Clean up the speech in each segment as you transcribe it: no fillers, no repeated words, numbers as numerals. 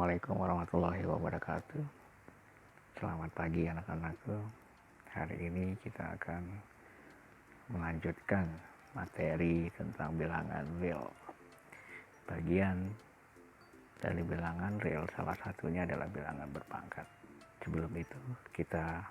Assalamualaikum warahmatullahi wabarakatuh. Selamat pagi anak-anakku. Hari ini kita akan melanjutkan materi tentang bilangan real. Bagian dari bilangan real salah satunya adalah bilangan berpangkat. Sebelum itu kita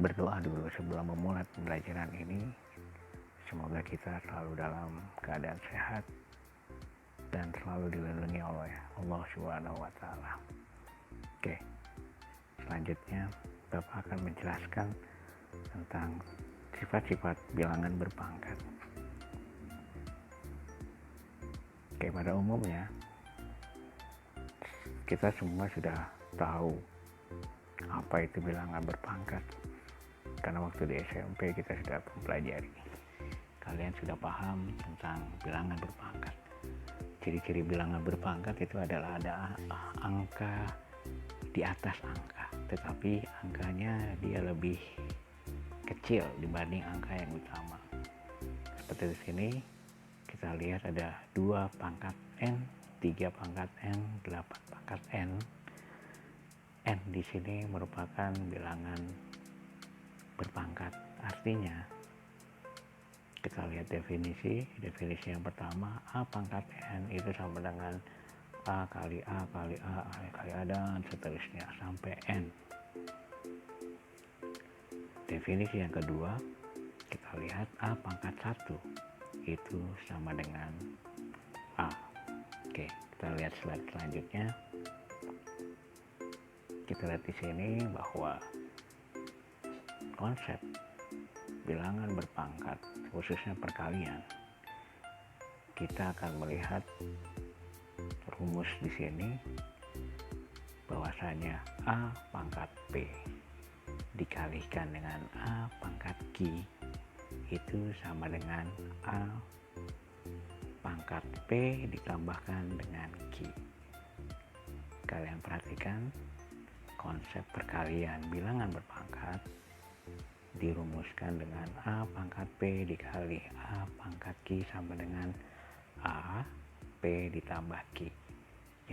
berdoa dulu sebelum memulai pembelajaran ini. Semoga kita selalu dalam keadaan sehat dan selalu dilindungi oleh Allah Subhanahu wa Ta'ala. Oke, selanjutnya Bapak akan menjelaskan tentang sifat-sifat bilangan berpangkat. Oke, pada umumnya kita semua sudah tahu apa itu bilangan berpangkat, karena waktu di SMP kita sudah mempelajari. Kalian sudah paham tentang bilangan berpangkat. Ciri-ciri bilangan berpangkat itu adalah ada angka di atas angka, tetapi angkanya dia lebih kecil dibanding angka yang utama. Seperti di sini kita lihat ada 2 pangkat N, 3 pangkat N, 8 pangkat N. N di sini merupakan bilangan berpangkat. Artinya kita lihat definisi yang pertama, A pangkat N itu sama dengan A kali A kali A kali A dan seterusnya sampai N. Definisi yang kedua, kita lihat A pangkat 1 itu sama dengan A. Oke, kita lihat slide selanjutnya. Kita lihat di sini bahwa konsep bilangan berpangkat, khususnya perkalian, kita akan melihat rumus di sini bahwasanya A pangkat P dikalikan dengan A pangkat Q itu sama dengan A pangkat P ditambahkan dengan Q. Kalian perhatikan konsep perkalian bilangan berpangkat dirumuskan dengan A pangkat P dikali A pangkat Q sama dengan A P ditambah Q.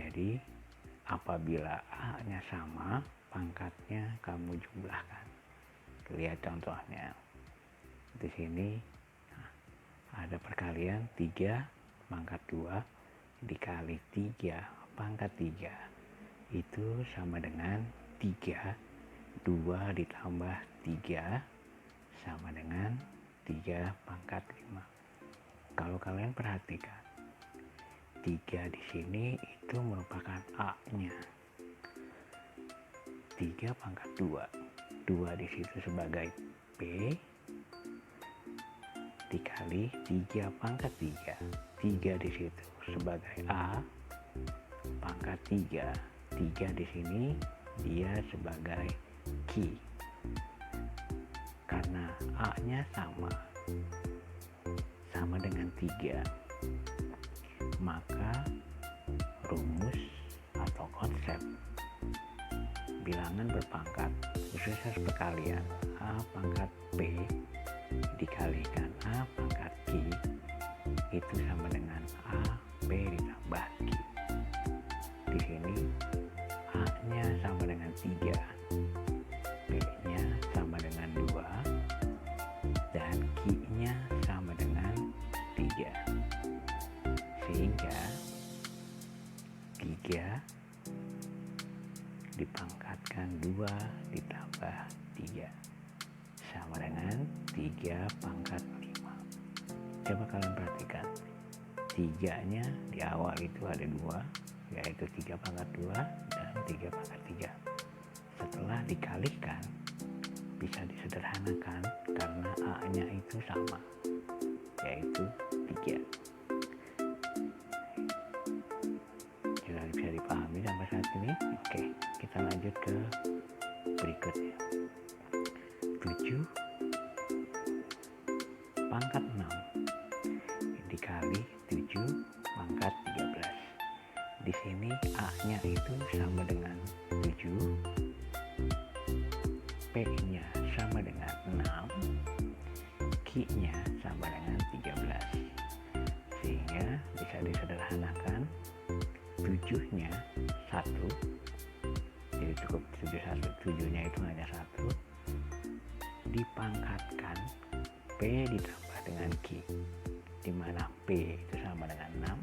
Jadi apabila A-nya sama, pangkatnya kamu jumlahkan. Lihat contohnya. Di sini ada perkalian 3 pangkat 2 dikali 3 pangkat 3. Itu sama dengan 3. 2 ditambah 3 sama dengan 3 pangkat 5. Kalau kalian perhatikan, 3 di sini itu merupakan A-nya. 3 pangkat 2. 2 di situ sebagai P dikali 3 pangkat 3. 3 di situ sebagai A pangkat 3. 3 di sini dia sebagai Q. Karena A-nya sama dengan 3, maka rumus atau konsep bilangan berpangkat khususnya perkalian A pangkat P dikalikan A pangkat Q itu sama dengan A P ditambah Q. Di sini A-nya sama dengan 3, P-nya sama dengan 2, dan Q-nya sama dengan 3. Sehingga 3 dipangkatkan 2 ditambah 3 sama dengan 3 pangkat 5. Coba kalian perhatikan, 3-nya di awal itu ada 2, yaitu 3 pangkat 2 dan 3 pangkat 3. Setelah dikalikan bisa disederhanakan karena A-nya itu sama, yaitu 3. Sudah bisa dipahami sampai saat ini? Oke, kita lanjut ke berikutnya. 7 pangkat 6 dikali 7 pangkat 13. Di sini A-nya itu sama dengan 7, P-nya sama dengan 6, Q-nya sama dengan 13. Sehingga bisa disederhanakan 7-nya 1, jadi cukup 7nya itu hanya 1, dipangkatkan P ditambah dengan Q, di mana P itu sama dengan 6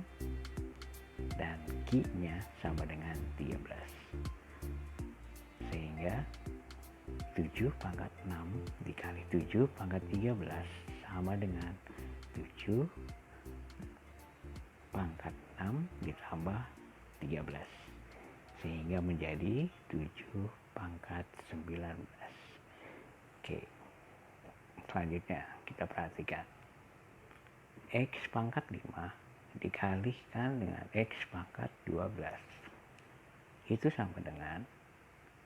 dan Q-nya sama dengan 13. Sehingga 7 pangkat 6 dikali 7 pangkat 13 sama dengan 7 pangkat 6 ditambah 13. Sehingga menjadi 7 pangkat 19. Oke. Selanjutnya kita perhatikan. X pangkat 5 dikalikan dengan X pangkat 12. Itu sama dengan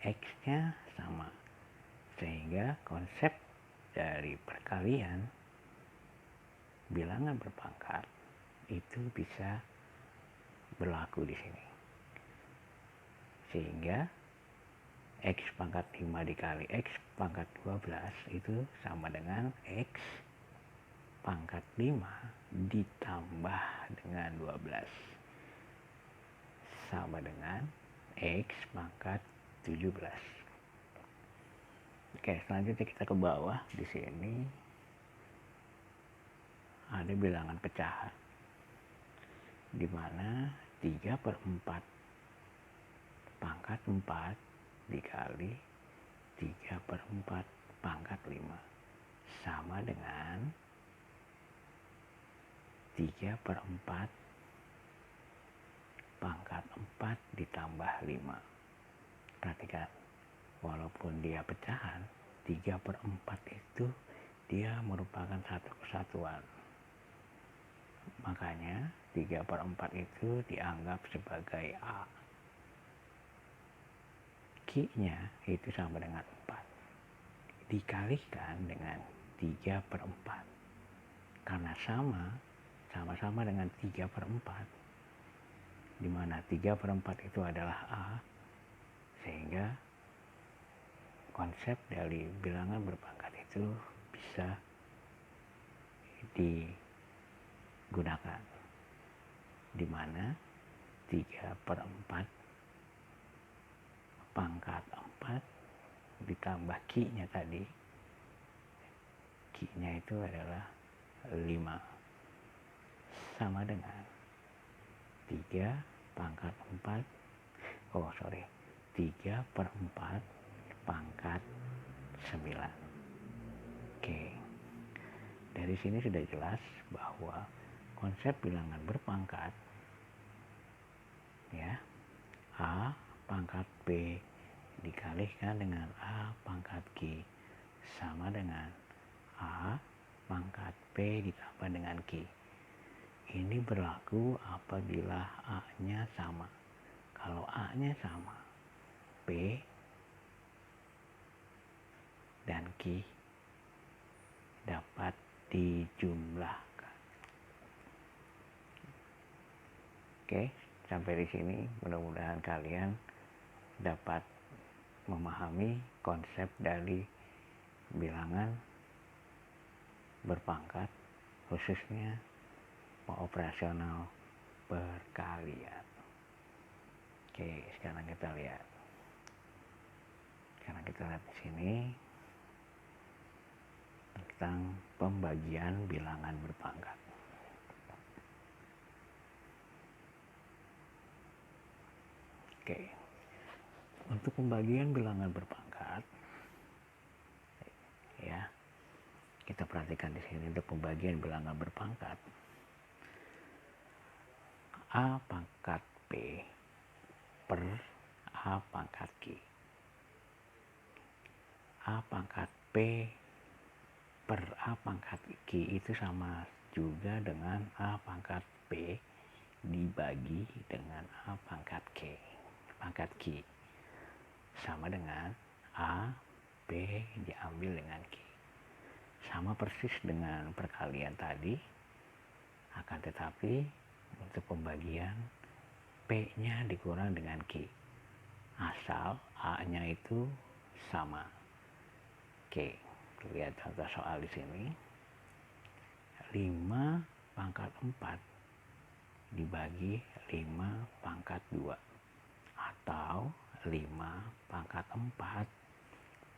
X-nya sama. Sehingga konsep dari perkalian bilangan berpangkat itu bisa berlaku di sini. Sehingga X pangkat 5 dikali X pangkat 12 itu sama dengan X pangkat 5 ditambah dengan 12 sama dengan X pangkat 17. Oke, selanjutnya kita ke bawah. Di sini ada bilangan pecahan, di mana 3/4 pangkat 4 dikali 3/4 pangkat 5 sama dengan 3/4 pangkat 4 ditambah 5. Perhatikan, walaupun dia pecahan, 3/4 itu dia merupakan satu kesatuan. Makanya 3/4 itu dianggap sebagai A. Q-nya itu sama dengan 4. Dikalikan dengan 3/4. Karena sama-sama dengan 3/4, di mana 3/4 itu adalah A, sehingga konsep dari bilangan berpangkat itu bisa digunakan, di mana 3/4 pangkat 4 ditambah Q-nya tadi, Q-nya itu adalah 5, sama dengan 3 pangkat 4 3/4 pangkat 9. Oke, dari sini sudah jelas bahwa konsep bilangan berpangkat, ya, A pangkat B dikalikan dengan A pangkat Q sama dengan A pangkat B ditambah dengan Q. Ini berlaku apabila A-nya sama. Kalau A-nya sama, P dan Q dapat dijumlahkan. Oke, sampai di sini mudah-mudahan kalian dapat memahami konsep dari bilangan berpangkat, khususnya operasional perkalian. Oke, sekarang kita lihat. Di sini tentang pembagian bilangan berpangkat. Oke. Untuk pembagian bilangan berpangkat, ya, kita perhatikan di sini untuk pembagian bilangan berpangkat. A pangkat P per A pangkat Q. A pangkat P per A pangkat Q itu sama juga dengan A pangkat P dibagi dengan A pangkat Q. Sama dengan A, B diambil dengan Q. Sama persis dengan perkalian tadi, akan tetapi untuk pembagian P-nya dikurang dengan Q, asal A-nya itu sama. Oke, lihat contoh soal di sini. 5 pangkat 4 dibagi 5 pangkat 2 atau 5 pangkat 4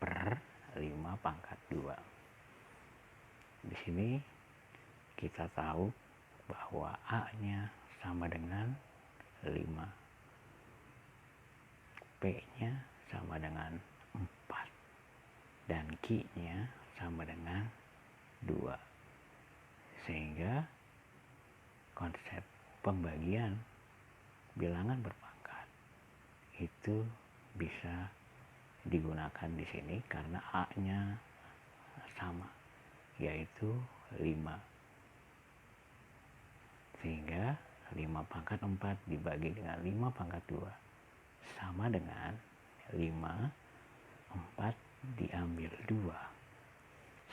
per 5 pangkat 2. Di sini kita tahu bahwa A-nya sama dengan 5, P-nya sama dengan 4, dan Q-nya sama dengan 2. Sehingga konsep pembagian bilangan berpangkat itu bisa digunakan di sini karena A-nya sama, yaitu 5. Sehingga 5 pangkat 4 dibagi dengan 5 pangkat 2 sama dengan 5, 4 diambil 2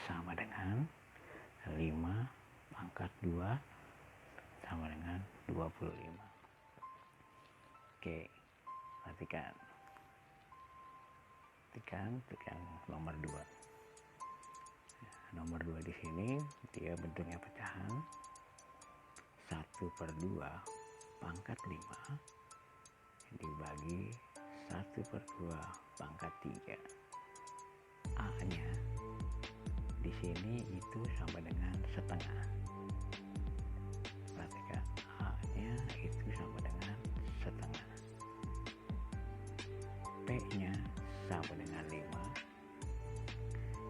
sama dengan 5 pangkat 2 sama dengan 25. Oke, perhatikan. Tekan nomor 2. Nomor 2 di sini dia bentuknya pecahan 1/2 pangkat 5 dibagi 1/2 pangkat 3. A-nya di sini itu sama dengan setengah. Perhatikan, A-nya itu sama dengan setengah. P-nya sama dengan 5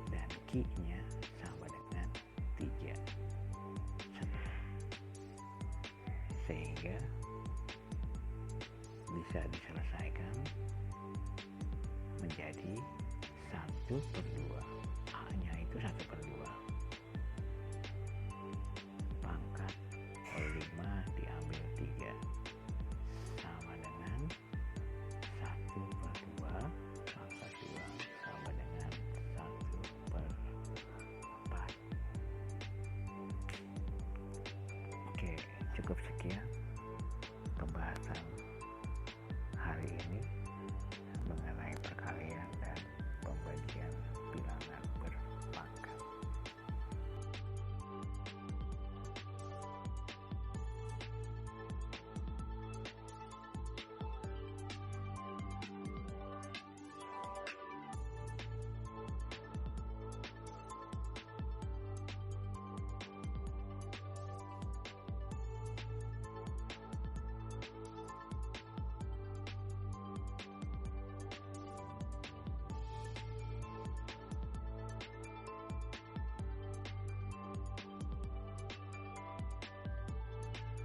dan Q-nya sama dengan 3. Sehingga bisa diselesaikan menjadi 1/2. A-nya itu 1/2